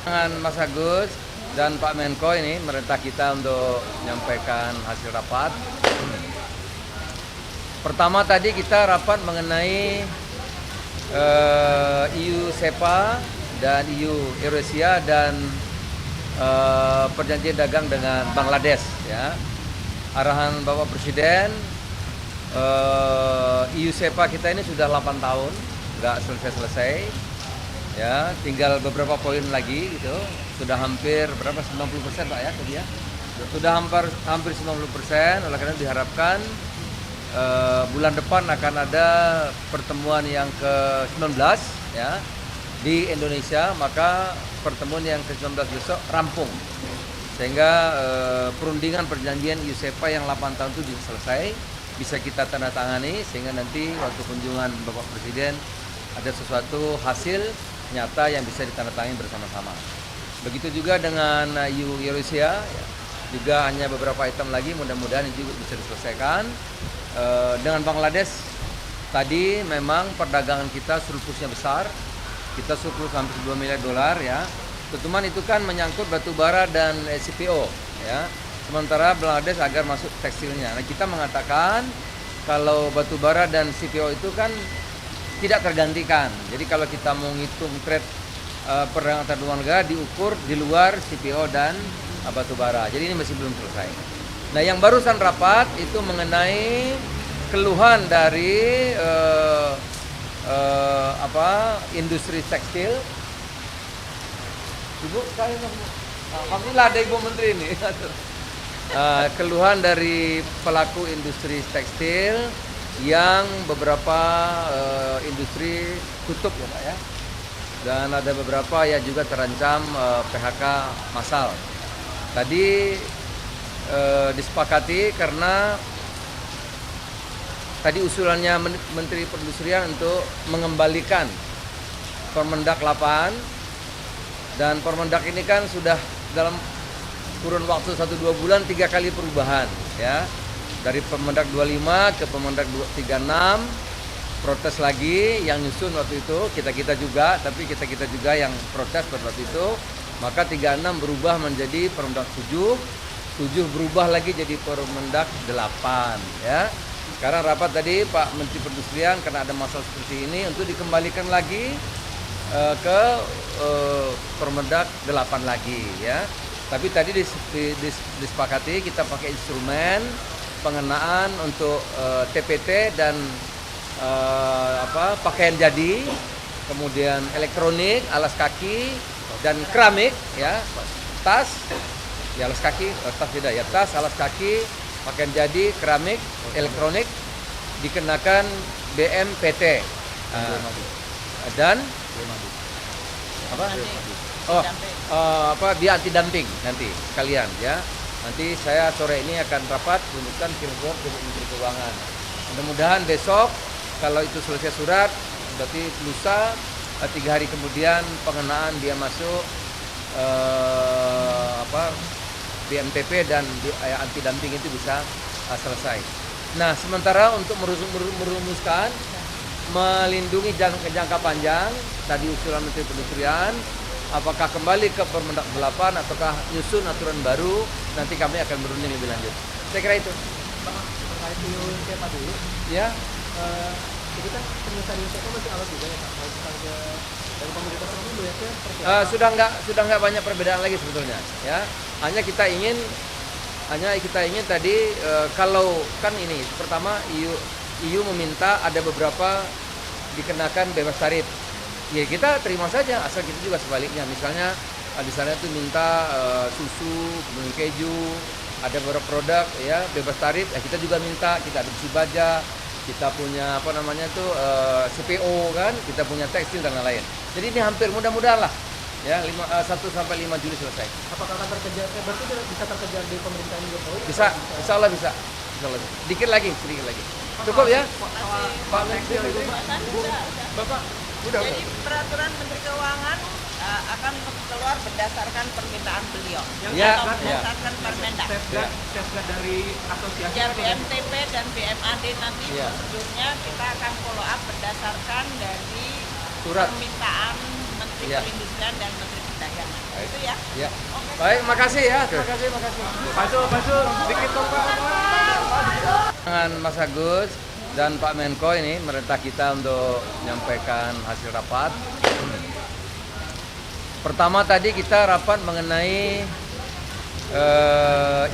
Dengan Mas Agus dan Pak Menko ini merintah kita untuk menyampaikan hasil rapat. Pertama tadi kita rapat mengenai EU SEPA dan EU Eurasia dan perjanjian dagang dengan Bangladesh. Ya. Arahan Bapak Presiden, EU SEPA kita ini sudah 8 tahun, nggak selesai-selesai. Ya, tinggal beberapa poin lagi gitu. Sudah hampir berapa 90% Pak ya tadi ya. Sudah hampir 90%, oleh karena diharapkan bulan depan akan ada pertemuan yang ke-19 ya di Indonesia, maka pertemuan yang ke-19 besok rampung. Sehingga perundingan perjanjian EU SEPA yang 8 tahun itu bisa selesai, bisa kita tanda tangani sehingga nanti waktu kunjungan Bapak Presiden ada sesuatu hasil nyata yang bisa ditandatangani bersama-sama. Begitu juga dengan EU Eurasia, ya, juga hanya beberapa item lagi, mudah-mudahan ini juga bisa diselesaikan. Dengan Bangladesh, tadi memang perdagangan kita surplusnya besar, kita surplus hampir 2 miliar dolar ya. Teman itu kan menyangkut batu bara dan CPO ya. Sementara Bangladesh agar masuk tekstilnya. Nah, kita mengatakan kalau batu bara dan CPO itu kan tidak tergantikan. Jadi kalau kita mau ngitung trade perdagangan antar dua negara diukur di luar CPO dan batu bara. Jadi ini masih belum selesai. Nah, yang barusan rapat itu mengenai keluhan dari industri tekstil. Ibu, saya alhamdulillah ada Ibu Menteri ini. Keluhan dari pelaku industri tekstil yang beberapa industri tutup ya Pak ya, dan ada beberapa yang juga terancam PHK massal. Tadi disepakati karena tadi usulannya Menteri Perindustrian untuk mengembalikan Permendak 8, dan Permendak ini kan sudah dalam kurun waktu 1-2 bulan 3 kali perubahan ya. Dari Permendak 25 ke Permendak 36, protes lagi, yang nyusun waktu itu kita juga, tapi kita juga yang protes pada waktu itu. Maka 36 berubah menjadi Permendak 7, 7 berubah lagi jadi Permendak 8 ya. Sekarang rapat tadi Pak Menteri Perindustrian karena ada masalah seperti ini untuk dikembalikan lagi ke Permendak 8 lagi ya. Tapi tadi disepakati kita pakai instrumen pengenaan untuk TPT dan pakaian jadi, kemudian elektronik, alas kaki dan keramik ya, tas, ya alas kaki, tas tidak ya, tas, alas kaki, pakaian jadi, keramik, elektronik dikenakan BMPT dan biaya anti dumping nanti sekalian ya. Nanti saya sore ini akan rapat menunjukkan kirim ke Menteri Keuangan. Mudah-mudahan besok kalau itu selesai surat, berarti lusa 3 hari kemudian pengenaan dia masuk BMTP dan anti dumping itu bisa selesai. Nah, sementara untuk merumuskan melindungi jangka panjang, tadi usulan Menteri Perindustrian, apakah kembali ke Permendak 8 ataukah nyusun aturan baru, nanti kami akan berunding lebih lanjut. Saya kira itu. Terkait EU SEPA dulu. Ya. Itu kan penyelesaian EU SEPA masih awal juga ya Pak. Kalau misalnya dari pemerintah sendiri melihatnya seperti apa? Sudah nggak banyak perbedaan lagi sebetulnya. Ya. Hanya kita ingin tadi kalau kan ini pertama EU meminta ada beberapa dikenakan bebas tarif. Ya kita terima saja, asal kita juga sebaliknya. Misalnya di sana tuh minta susu, kemudian keju, ada beberapa produk ya bebas tarif. Ya kita juga minta, kita ada besi baja, kita punya CPO kan, kita punya tekstil dan lain-lain. Jadi ini hampir mudah-mudahan lah ya 1 sampai 5 Juli selesai. Apakah akan terkejar? Berarti bisa terkejar di pemerintahan Jokowi? Bisa, insya Allah bisa. Sedikit lagi. Cukup ya? Pak Tekstil itu Bapak. Udah. Jadi peraturan Menteri Keuangan akan keluar berdasarkan permintaan beliau. Atau berdasarkan Permendak. Safeguard dari asosiasi. Ya, BMTP dan BMAD nanti prosedurnya kita akan follow up berdasarkan dari surat permintaan Menteri Perindustrian dan Menteri Perdagangan. itu ya. Ya. Baik, makasih ya. Makasih. Maju, sedikit dong Pak. Dengan Mas Agus dan Pak Menko ini merintah kita untuk menyampaikan hasil rapat. Pertama tadi kita rapat mengenai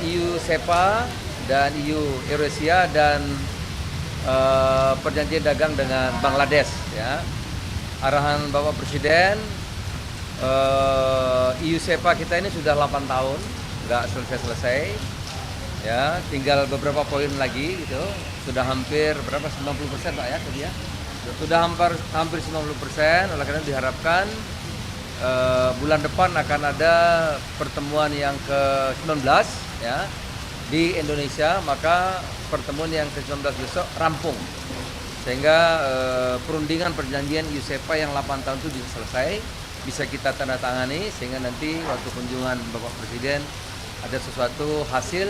EU SEPA dan EU Eurasia dan perjanjian dagang dengan Bangladesh ya. Arahan Bapak Presiden, EU SEPA kita ini sudah 8 tahun nggak selesai ya, tinggal beberapa poin lagi gitu. Sudah hampir berapa 90% Pak ya tadi ya. Sudah hampir 90%, oleh karena diharapkan bulan depan akan ada pertemuan yang ke-19 ya di Indonesia, maka pertemuan yang ke-19 besok rampung sehingga perundingan perjanjian EU SEPA yang 8 tahun itu bisa selesai, bisa kita tanda tangani sehingga nanti waktu kunjungan Bapak Presiden ada sesuatu hasil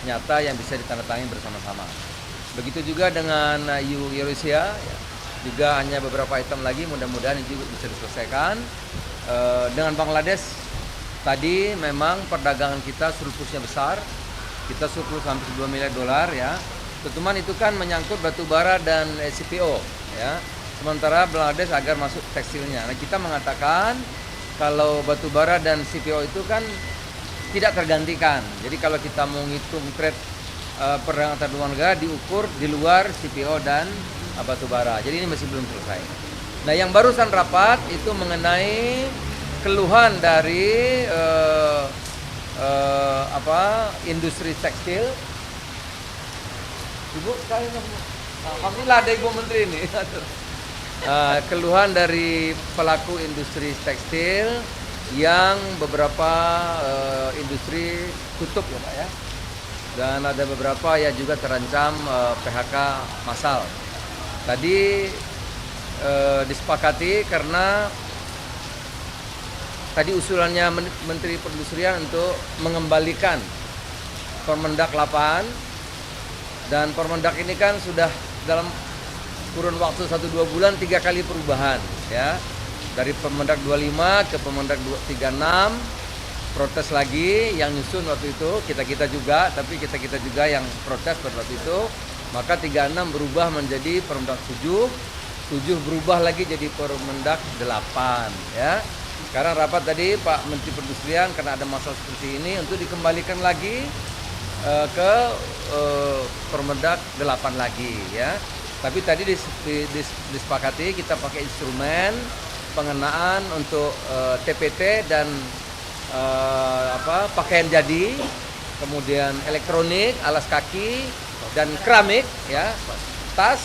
nyata yang bisa ditandatangani bersama-sama. Begitu juga dengan EU Eurasia ya, juga hanya beberapa item lagi, mudah-mudahan ini juga bisa diselesaikan. Dengan Bangladesh tadi memang perdagangan kita surplusnya besar, kita surplus hampir $2 miliar ya. Teman itu kan menyangkut batu bara dan CPO ya. Sementara Bangladesh agar masuk tekstilnya. Nah, kita mengatakan kalau batu bara dan CPO itu kan tidak tergantikan. Jadi kalau kita mau ngitung trade perdagangan antar dua negara diukur di luar CPO dan batu bara. Jadi ini masih belum selesai. Nah, yang barusan rapat itu mengenai keluhan dari industri tekstil. Ibu, alhamdulillah ada Ibu Menteri ini. Keluhan dari pelaku industri tekstil yang beberapa industri tutup ya Pak ya. Dan ada beberapa yang juga terancam PHK massal. Tadi disepakati karena tadi usulannya Menteri Perindustrian untuk mengembalikan Permendak 8, dan Permendak ini kan sudah dalam kurun waktu 1-2 bulan 3 kali perubahan ya, dari Permendak 25 ke Permendak 36, protes lagi yang nyusun waktu itu kita juga, tapi kita juga yang protes pada waktu itu, maka 36 berubah menjadi Permendak 7 berubah lagi jadi Permendak 8 ya. Sekarang rapat tadi Pak Menteri Perindustrian karena ada masalah seperti ini untuk dikembalikan lagi ke Permendak 8 lagi ya. Tapi tadi disepakati kita pakai instrumen pengenaan untuk TPT dan pakaian jadi, kemudian elektronik, alas kaki dan keramik ya, tas.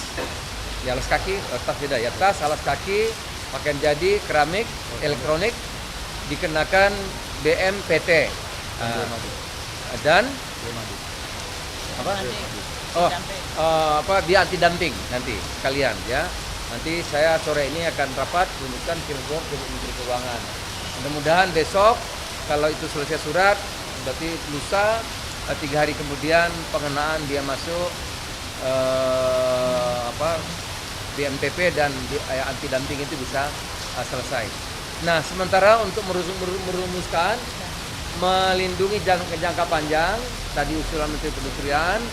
Ya, alas kaki, tas beda ya, tas, alas kaki, pakaian jadi, keramik, elektronik dikenakan BMPT dan biaya anti dumping nanti sekalian ya. Nanti saya sore ini akan rapat menunjukkan kirim ke Menteri Keuangan. Mudah-mudahan besok kalau itu selesai surat, berarti lusa 3 hari kemudian pengenaan biaya masuk BMPP dan anti dumping itu bisa selesai. Nah, sementara untuk merumuskan melindungi jangka panjang, tadi usulan Menteri Perindustrian,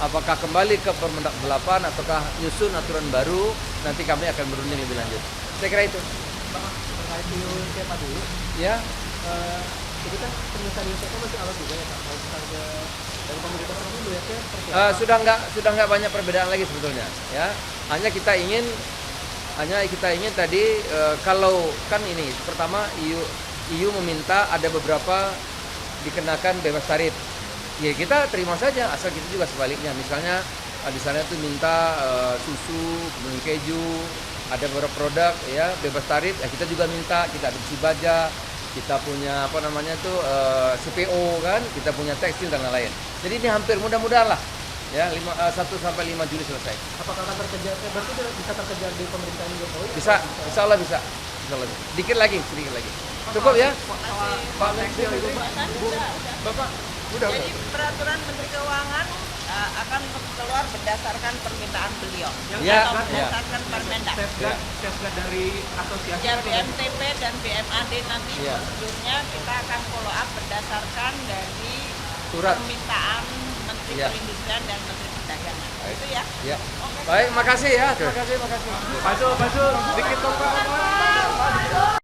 apakah kembali ke Permendak 8 ataukah nyusun aturan baru, nanti kami akan berunding lebih lanjut. Saya kira itu. Terkait EU SEPA dulu. Ya. Itu kan penyelesaian EU SEPA masih awal juga ya Pak. Kalau misalnya dari pemerintah sendiri melihatnya seperti apa? Sudah nggak banyak perbedaan lagi sebetulnya ya. Hanya kita ingin tadi kalau kan ini pertama EU meminta ada beberapa dikenakan bebas tarif. Ya kita terima saja, asal kita juga sebaliknya. Misalnya di sana tuh minta susu, kemudian keju, ada beberapa produk ya bebas tarif. Ya kita juga minta, kita ada besi baja, kita punya CPO kan, kita punya tekstil dan lain-lain. Jadi ini hampir mudah-mudahan lah ya 1 sampai 5 Juli selesai. Apakah akan terkejar? Berarti bisa terkejar di pemerintahan Jokowi? Bisa, insya Allah bisa. Sedikit lagi. Cukup ya? Pak Menteri, Bapak, Bapak, udah. Jadi peraturan Menteri Keuangan akan keluar berdasarkan permintaan beliau Ya, atau ya. berdasarkan Permendak. Safeguard dari asosiasi Ya, atau BNPB dan BMAD nanti Ya. prosedurnya kita akan follow up berdasarkan dari Surat. permintaan Menteri Ya. Perindustrian dan Menteri Perdagangan. Baik. Itu ya. Ya. Oke. Baik, makasih ya. Terima kasih. Pak Zul, sedikit dong Pak.